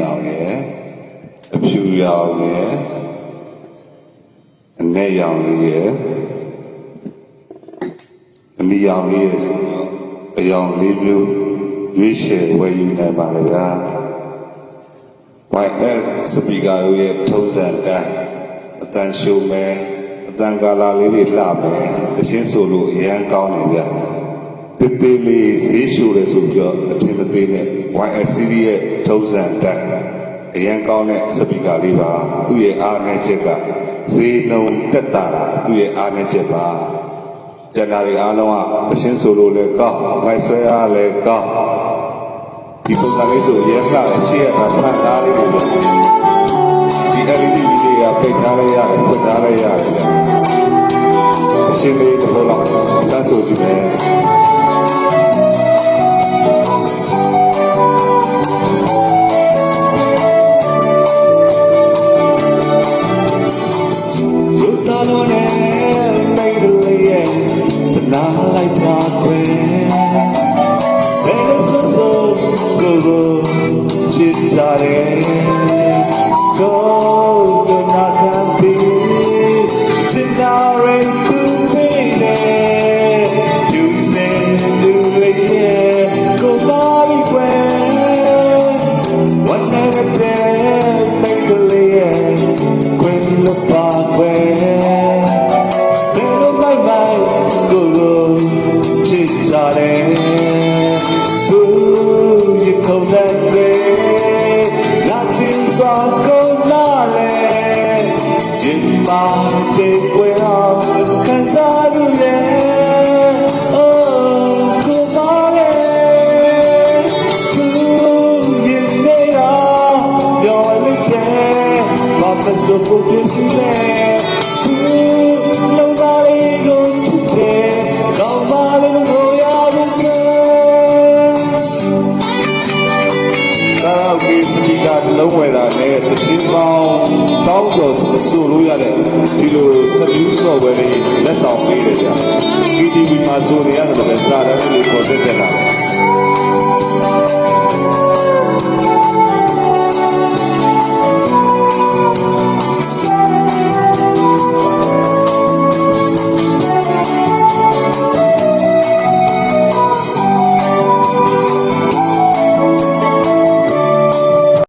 ရောင်ရဲ့အဖြူရောင်ရဲ့အနက်ရောင်လေးရဲ့အနီရောင်လေးရဲ့ဆိုတော့အရောင်လေးမျိုးရွေးချယ်ဝယ်ယူနိုင်ပါလေဗျာ YS စပီကာရဲ့ထုံးစံတိုင်းအတန်ရှုံမယ်အတန်ကာလာလေးတွေလှမယ်အရှင်းဆိုလို့အရန်ကောင်းနေဗျာတေးသေးလေးဈေးရှူတယ်ဆိုပြီးတော့အထင်မသေးနဲ့ YS series ရဲ့ထုံးစံတိုင်းအရန်ကောင်းတဲ့စပီကာလေးပါသူ့ရဲ့အားနည်းချက်ကဈေးနှုန်းတက်တာသူ့ရဲ့အားနည်းချက်ပါကျန်တာတွေအားလုံးကအရှင်းဆိုလို့လည်းကောင်းမိုက်ဆွဲအားလည်းကောင်းဒီပုံစံလေးဆိုရဲလှတယ်ရှေ့ရတာဖန်သားလေးတွေဒီ LED တွေကပိတ်ထားလိုက်ရတယ်ဖွင့်ထားလိုက်ရတယ်အရှင်းလေးတစ်ခုလောက်စမ်းဆိုကြည့်မယ်လူသားလုံးနဲ့မိတ်ကလေးရဲ့တနာလိုက်တာခွေဘယ်လိုဆိုကိုကိုချစ်ကြတယ်ကိုကိုနာခံပြီးချစ်တာရဲသူပဲယူစင်လူလေးရဲ့ကိုပါပြီးကွယ်ဝန်နေတဲ့မိတ်ကလေးရဲ့ခွင်လို့ပါကွယ်ဘယ်လိုမိုက်မိုက်ကိုကိုချစ်ကြတယ်ခုံတဲ့တွေလာချင်းစွာကုန်လာလေရင်ပါချေွယ်အောင်ခံစားရလေအိုးကိုပါလေသူရင်နေရပြောလိမ့်ချေဘာမစိုးကိုပြစီလေသူလုံးပါလေးကိုချစ်တယ်ကောင်းပါလေကိုရဘူးစပီကာလုံးဝယ်တာနဲ့တခြင်းပေါင်းတောင်းကျော်ဆိုလို့ရတဲ့ဒီလိုစပီးဆော့ဝယ်လေးလက်ဆောင်ပေးတယ်ဗျာ KTV မှာဆိုနေရတယ်ပဲစား